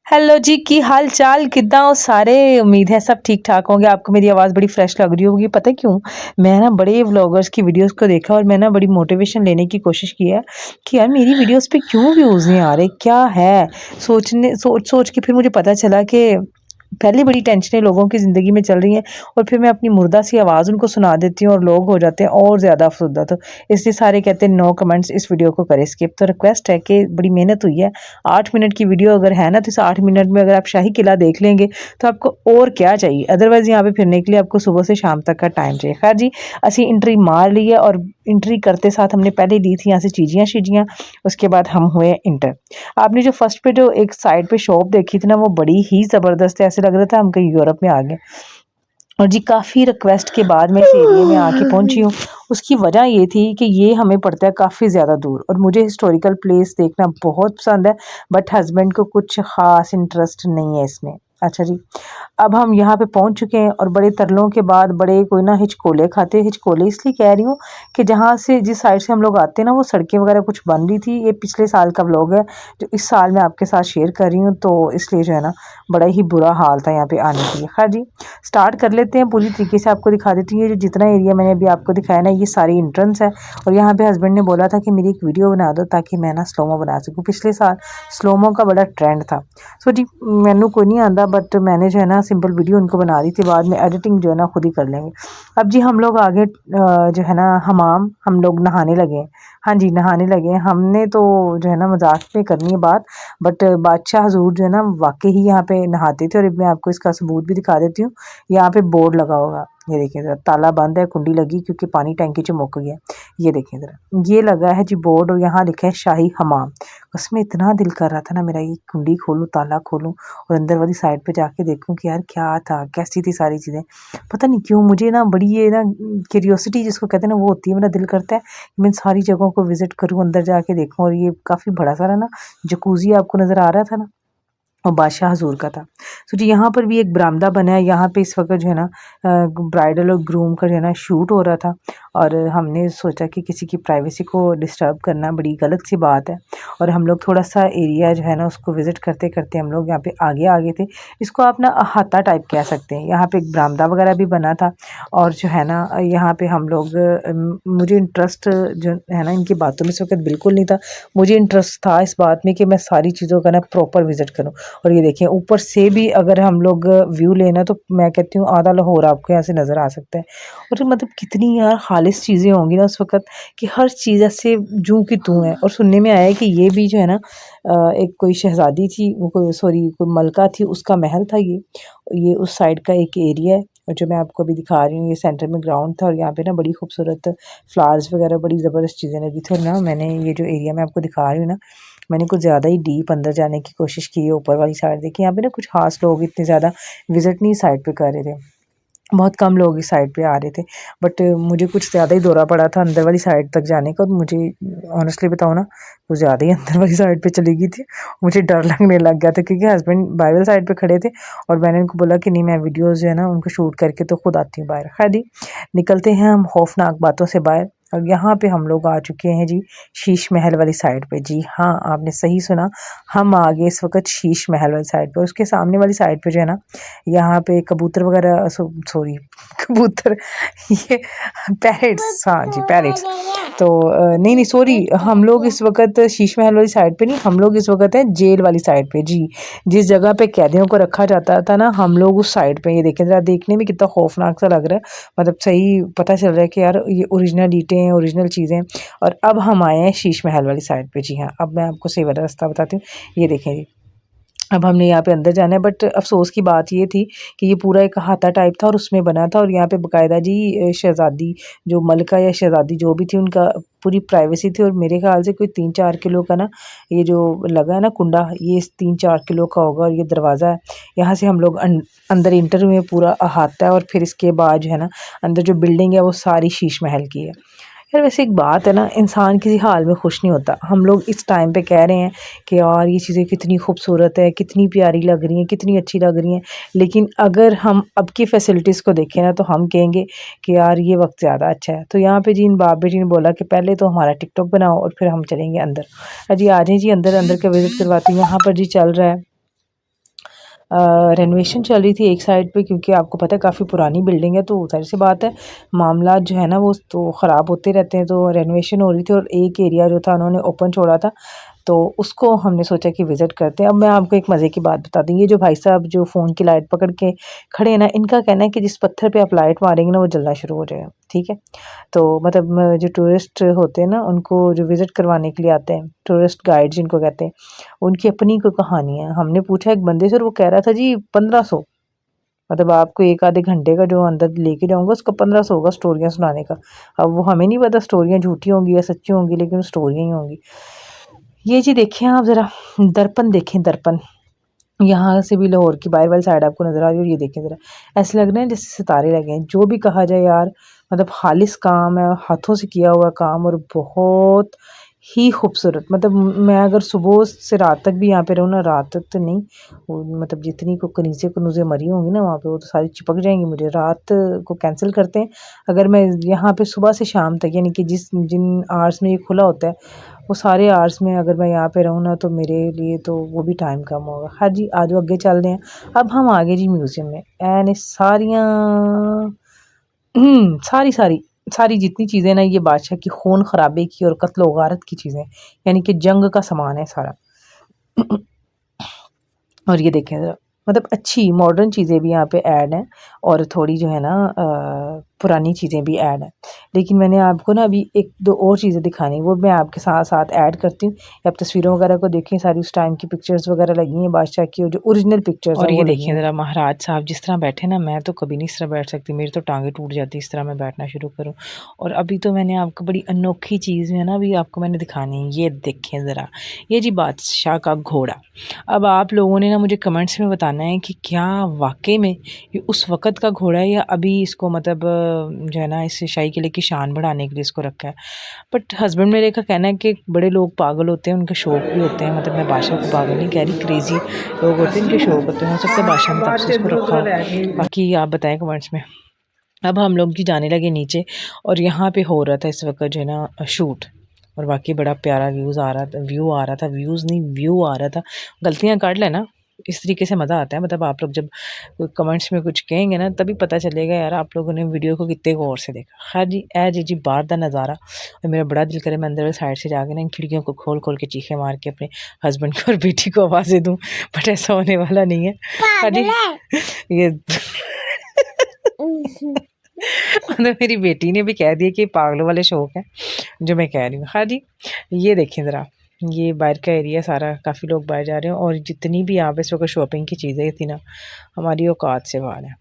Hello जी, की हाल चाल किद्दां हो सारे? उम्मीद है सब ठीक ठाक होंगे। आपको मेरी आवाज़ बड़ी फ्रेश लग रही होगी। पता है क्यों? मैं ना बड़े व्लॉगर्स की वीडियोस को देखा और मैं ना बड़ी मोटिवेशन लेने की कोशिश की है कि यार मेरी वीडियोस पे क्यों व्यूज़ नहीं आ रहे, क्या है? सोच सोच के फिर मुझे पता चला कि पहले बड़ी टेंशनें लोगों की ज़िंदगी में चल रही हैं और फिर मैं अपनी मुर्दा सी आवाज़ उनको सुना देती हूँ और लोग हो जाते हैं और ज़्यादा अफसरदा। तो इसलिए सारे कहते हैं नो कमेंट्स, इस वीडियो को करें स्किप। तो रिक्वेस्ट है कि बड़ी मेहनत हुई है, 8 मिनट की वीडियो अगर है ना, तो इस 8 मिनट में अगर आप शाही किला देख लेंगे तो आपको और क्या चाहिए। अदरवाइज़ यहाँ पे फिरने के लिए आपको सुबह से शाम तक का टाइम चाहिए। खैर जी, असी एंट्री मार ली है और एंट्री करते साथ हमने पहले ली थी यहाँ से चीजियाँ शीजियाँ, उसके बाद हम हुए इंटर। आपने जो फर्स्ट पे जो एक साइड पे शॉप देखी थी ना, वो बड़ी ही ज़बरदस्त है, ऐसे लग रहा था हम कहीं यूरोप में आ गए। और जी काफ़ी रिक्वेस्ट के बाद मैं इस एरिया में आके पहुंची हूँ। उसकी वजह ये थी कि ये हमें पड़ता है काफ़ी ज़्यादा दूर और मुझे हिस्टोरिकल प्लेस देखना बहुत पसंद है, बट हस्बैंड को कुछ ख़ास इंटरेस्ट नहीं है इसमें। अच्छा जी, अब हम यहाँ पे पहुँच चुके हैं और बड़े तरलों के बाद बड़े कोई ना हिचकोले खाते हैं। हिचकोले इसलिए कह रही हूँ कि जहाँ से जिस साइड से हम लोग आते हैं ना, वो सड़कें वगैरह कुछ बन रही थी। ये पिछले साल का व्लॉग है जो इस साल मैं आपके साथ शेयर कर रही हूँ, तो इसलिए जो है ना बड़ा ही बुरा हाल था यहाँ पे आने के लिए। खैर जी, स्टार्ट कर लेते हैं, पूरी तरीके से आपको दिखा देती हूँ। ये जो जितना एरिया मैंने अभी आपको दिखाया ना, ये सारी एंट्रेंस है और यहाँ पे हस्बैंड ने बोला था कि मेरी एक वीडियो बना दो ताकि मैं ना स्लोमो बना सकूँ। पिछले साल स्लोमो का बड़ा ट्रेंड था। सो जी, मैनू कोई नहीं आंदा, बट मैंने जो है ना सिंपल वीडियो उनको बना दी थी, बाद में एडिटिंग जो है ना खुद ही कर लेंगे। अब जी हम लोग आगे जो है ना हमाम, हम लोग नहाने लगे। हाँ जी, नहाने लगे। हमने तो जो है ना मजाक में करनी है बात, बट बादशाह हजूर जो है ना वाकई ही यहाँ पे नहाते थे और मैं आपको इसका सबूत भी दिखा देती हूँ। यहाँ पे बोर्ड लगा होगा, ये देखिए ज़रा, ताला बंद है, कुंडी लगी क्योंकि पानी टैंकी च मुक गया। ये देखिए ज़रा, ये लगा है जी बोर्ड और यहाँ लिखा है शाही हमाम। उसमें इतना दिल कर रहा था ना मेरा, ये कुंडी खोलूँ, ताला खोलूँ और अंदर वाली साइड पे जाके देखूँ कि यार क्या था, कैसी थी सारी चीज़ें। पता नहीं क्यों मुझे ना बड़ी ये ना क्यूरियोसिटी जिसको कहते हैं ना, वो होती है। मेरा दिल करता है कि मैं इन सारी जगहों को विज़िट करूँ, अंदर जाके देखूँ। और ये काफ़ी बड़ा सारा ना जकूज़ी आपको नज़र आ रहा था ना, और बादशाह हज़ूर का था। तो जी यहाँ पर भी एक बरामदा बना है। यहाँ पे इस वक़्त जो है ना ब्राइडल और ग्रूम का जो है ना शूट हो रहा था और हमने सोचा कि किसी की प्राइवेसी को डिस्टर्ब करना बड़ी गलत सी बात है। और हम लोग थोड़ा-सा एरिया जो है ना उसको विज़िट करते-करते हम लोग यहाँ पे आगे आ गए थे। इसको आप ना अहाता टाइप कह सकते हैं। यहाँ पे एक बरामदा वग़ैरह भी बना था और जो है ना यहाँ पे हम लोग मुझे इंटरेस्ट जो है ना इनकी बातों में इस वक़्त बिल्कुल नहीं था। मुझे इंटरेस्ट था इस बात में कि मैं सारी चीज़ों का ना प्रॉपर विज़िट करूँ। और ये देखिए ऊपर से भी अगर हम लोग व्यू लेना, तो मैं कहती हूँ आधा लाहौर आपको यहाँ से नज़र आ सकता है। और मतलब कितनी यार खालिस चीज़ें होंगी ना उस वक़्त कि हर चीज़ ऐसे जूं की तूं है। और सुनने में आया है कि ये भी जो है ना एक कोई शहज़ादी थी, वो कोई सॉरी कोई मलका थी, उसका महल था ये उस साइड का एक एरिया है। और जो मैं आपको अभी दिखा रही हूँ, ये सेंटर में ग्राउंड था और यहाँ पे ना बड़ी खूबसूरत फ्लावर्स वगैरह बड़ी ज़बरदस्त चीज़ें लगी थी। और ना मैंने ये जो एरिया मैं आपको दिखा रही हूँ ना, मैंने कुछ ज़्यादा ही डीप अंदर जाने की कोशिश की है। ऊपर वाली साइड देखिए, यहाँ पे ना कुछ खास लोग इतने ज़्यादा विज़िट नहीं साइड पे कर रहे थे। बहुत कम लोग इस साइड पे आ रहे थे, बट मुझे कुछ ज़्यादा ही दौरा पड़ा था अंदर वाली साइड तक जाने का। और मुझे ऑनेस्टली बताऊँ ना, वो ज़्यादा ही अंदर वाली साइड पे चली गई थी। मुझे डर लगने लग गया था क्योंकि हस्बैंड बाहर साइड पे खड़े थे और मैंने उनको बोला कि नहीं, मैं वीडियोज़ जो है ना उनको शूट करके तो खुद आती हूँ बाहर। खैर जी, निकलते हैं हम खौफनाक बातों से बाहर। और यहाँ पे हम लोग आ चुके हैं जी शीश महल वाली साइड पे। जी हाँ, आपने सही सुना, हम आ गए इस वक्त शीश महल वाली साइड पे। उसके सामने वाली साइड पे जो है ना, यहाँ पे कबूतर वगैरह, सॉरी कबूतर, ये पैरेट्स, हाँ जी पैरेट्स। तो नहीं नहीं सॉरी, हम लोग इस वक्त शीश महल वाली साइड पे नहीं, हम लोग इस वक्त हैं जेल वाली साइड पे। जी, जिस जगह पे कैदियों को रखा जाता था ना, हम लोग उस साइड पे। ये देखें जरा, देखने में कितना खौफनाक सा लग रहा है, मतलब सही पता चल रहा है कि यार ये ओरिजिनल ईंटें हैं, ओरिजिनल चीज़ें। और अब हम आए हैं शीश महल वाली साइड पे। जी हाँ, अब मैं आपको सही वाला रास्ता बताती हूँ। ये देखें जी, अब हमने यहाँ पे अंदर जाना है, बट अफ़सोस की बात ये थी कि ये पूरा एक अहाता टाइप था और उसमें बना था। और यहाँ पे बाकायदा जी शहज़ादी, जो मलका या शहज़ादी जो भी थी, उनका पूरी प्राइवेसी थी। और मेरे ख़्याल से कोई 3-4 किलो का ना ये जो लगा है ना कुंडा, ये 3-4 किलो का होगा। और ये दरवाज़ा है, यहाँ से हम लोग अंदर इंटर हुए, पूरा अहाता है। और फिर इसके बाद जो है ना अंदर जो बिल्डिंग है वो सारी शीश महल की है। यार वैसे एक बात है ना, इंसान किसी हाल में खुश नहीं होता। हम लोग इस टाइम पे कह रहे हैं कि यार ये चीज़ें कितनी खूबसूरत है, कितनी प्यारी लग रही हैं, कितनी अच्छी लग रही हैं। लेकिन अगर हम अब की फैसिलिटीज़ को देखें ना, तो हम कहेंगे कि यार ये वक्त ज़्यादा अच्छा है। तो यहाँ पे जी इन बाप बेटी ने बोला कि पहले तो हमारा टिकटॉक बनाओ और फिर हम चलेंगे अंदर। अजी आ जाएं जी अंदर, अंदर का विज़िट करवाती हूँ। यहाँ पर जी चल रहा है रेनोवेशन चल रही थी एक साइड पे, क्योंकि आपको पता है काफ़ी पुरानी बिल्डिंग है, तो ज़ाहिर सी बात है मामला जो है ना वो तो ख़राब होते रहते हैं। तो रेनोवेशन हो रही थी और एक एरिया जो था उन्होंने ओपन छोड़ा था, तो उसको हमने सोचा कि विज़िट करते हैं। अब मैं आपको एक मज़े की बात बता दूँ, ये जो भाई साहब जो फ़ोन की लाइट पकड़ के खड़े हैं ना, इनका कहना है कि जिस पत्थर पे आप लाइट मारेंगे ना वो जलना शुरू हो जाएगा, ठीक है। तो मतलब जो टूरिस्ट होते हैं ना, उनको जो विज़िट करवाने के लिए आते हैं, टूरिस्ट गाइड जिनको कहते हैं, उनकी अपनी कोई कहानी है। हमने पूछा एक बंदे से और वो कह रहा था जी 1500, मतलब आपको एक आधे घंटे का जो अंदर लेके जाऊँगा उसका 1500 होगा स्टोरियाँ सुनाने का। अब वो हमें नहीं पता स्टोरियाँ झूठी होंगी या सच्ची होंगी, लेकिन स्टोरियाँ ही होंगी। ये जी देखें आप ज़रा, दर्पण देखें, दर्पण। यहाँ से भी लाहौर की बाहर वाली साइड आपको नज़र आ रही है और ये देखें ज़रा, ऐसे लग रहे हैं जैसे सितारे लगे हैं। जो भी कहा जाए यार, मतलब खालिस काम है, हाथों से किया हुआ काम, और बहुत ही खूबसूरत। मतलब मैं अगर सुबह से रात तक भी यहाँ पे रहूँ ना, रात तक तो नहीं, वो मतलब जितनी को कनीज़े कनूज़े मरी होंगी ना वहाँ पे, वो तो सारी चिपक जाएंगी मुझे। रात को कैंसिल करते हैं। अगर मैं यहाँ पे सुबह से शाम तक, यानी कि जिन आवर्स में ये खुला होता है, वो सारे आवर्स में अगर मैं यहाँ पे रहूँ ना, तो मेरे लिए तो वो भी टाइम कम होगा। हाँ जी, आ जाओ आगे चलते हैं। अब हम आ गए जी म्यूज़ियम में। एंड सारियाँ सारी सारी सारी जितनी चीज़ें ना, ये बादशाह की खून खराबे की और कत्ल व गारत की चीज़ें, यानी कि जंग का सामान है सारा। और ये देखें ज़रा, मतलब अच्छी मॉडर्न चीज़ें भी यहाँ पे ऐड हैं, और थोड़ी जो है ना पुरानी चीज़ें भी ऐड हैं। लेकिन मैंने आपको ना अभी एक दो और चीज़ें दिखानी, वो मैं आपके साथ साथ ऐड करती हूँ। आप तस्वीरों वगैरह को देखें, सारी उस टाइम की पिक्चर्स वगैरह लगी हैं बादशाह की, और जो ओरिजिनल पिक्चर्स हैं और वो ये लगी देखिए हैं। ज़रा महाराज साहब जिस तरह बैठे ना, मैं तो कभी नहीं इस तरह बैठ सकती, मेरी तो टांगें टूट जाती इस तरह मैं बैठना शुरू करूँ। और अभी तो मैंने आपको बड़ी अनोखी चीज़ है ना, अभी आपको मैंने दिखानी है, ये देखें ज़रा, ये जी बादशाह का घोड़ा। अब आप लोगों ने ना मुझे कमेंट्स में बताना है कि क्या वाकई में ये उस वक़्त का घोड़ा है, या अभी इसको मतलब जो है ना इस शाही किले की शान बढ़ाने के लिए इसको रखा है। बट हस्बैंड मेरे का कहना है कि बड़े लोग पागल होते हैं, उनके शौक भी होते हैं, मतलब मैं बादशाह को पागल नहीं कह रही, क्रेज़ी लोग होते हैं, इनके शौक होते हैं, हो सकता है बादशाह ने तब से इसको रखा हो। बाकी आप बताएं कमेंट्स में। अब हम लोग जी जाने लगे नीचे, और यहाँ पे हो रहा था इस वक्त जो है ना शूट, और बाकी बड़ा प्यारा व्यू आ रहा था, व्यूज़ नहीं व्यू आ रहा था। गलतियाँ काट लेना, इस तरीके से मज़ा आता है। मतलब आप लोग जब कमेंट्स में कुछ कहेंगे ना, तभी पता चलेगा यार आप लोगों ने वीडियो को कितने गौर से देखा। खैर जी, ए जी बाहर का नज़ारा, और मेरा बड़ा दिल करे मैं अंदर वाली साइड से जाके ना इन खिड़कियों को खोल खोल के चीखे मार के अपने हस्बैंड को और बेटी को आवाज़ें दूँ, बट ऐसा होने वाला नहीं है। हाँ जी, ये मतलब मेरी बेटी ने भी कह दिया कि पागलों वाले शौक हैं जो मैं कह रही हूँ। हाँ जी, ये देखें ज़रा, ये बाहर का एरिया सारा, काफ़ी लोग बाहर जा रहे हैं, और जितनी भी यहाँ पे इस वक्त शॉपिंग की चीज़ें थी ना, हमारी औकात से बाहर है।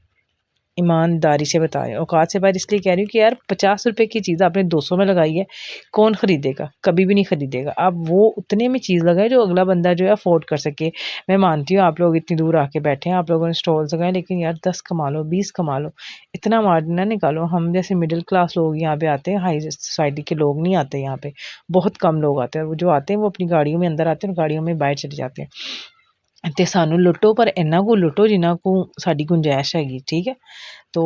ईमानदारी से बता रही हूँ, औकात से बाहर इसलिए कह रही हूँ कि यार 50 रुपए की चीज़ आपने 200 में लगाई है, कौन खरीदेगा? कभी भी नहीं खरीदेगा। आप वो उतने में चीज़ लगाएँ जो अगला बंदा जो है अफ़ोर्ड कर सके। मैं मानती हूँ आप लोग इतनी दूर आके बैठे हैं, आप लोगों ने स्टॉल्स लगाए, लेकिन यार 10 कमा लो, 20 कमा लो, इतना मार्जिन ना निकालो। हम जैसे मिडिल क्लास लोग यहाँ पे आते हैं, हाई सोसाइटी के लोग नहीं आते यहाँ पे, बहुत कम लोग आते हैं, और वो जो आते हैं वो अपनी गाड़ियों में अंदर आते हैं और गाड़ियों में बाहर चले जाते हैं। ਤੇ ਸਾਨੂੰ लुटो, पर इन्ना को लुटो जिन्ना को साड़ी गुंजाइश हैगी, ठीक है। तो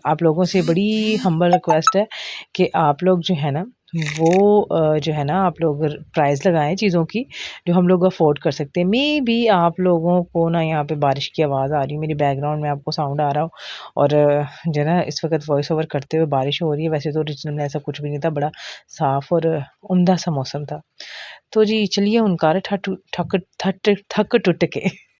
आप लोगों से बड़ी हम्बल रिक्वेस्ट है कि आप लोग जो है ना वो जो है ना आप लोग प्राइस लगाएं चीज़ों की जो हम लोग अफोर्ड कर सकते हैं। मे बी आप लोगों को ना यहाँ पे बारिश की आवाज़ आ रही है, मेरी बैकग्राउंड में आपको साउंड आ रहा हो, और जो है ना इस वक्त वॉइस ओवर करते हुए बारिश हो रही है। वैसे तो ओरिजिनल में ऐसा कुछ भी नहीं था, बड़ा साफ़ और उम्दा सा मौसम था। तो जी चलिए, हुनकार ठक ठक ठक ठक टुट के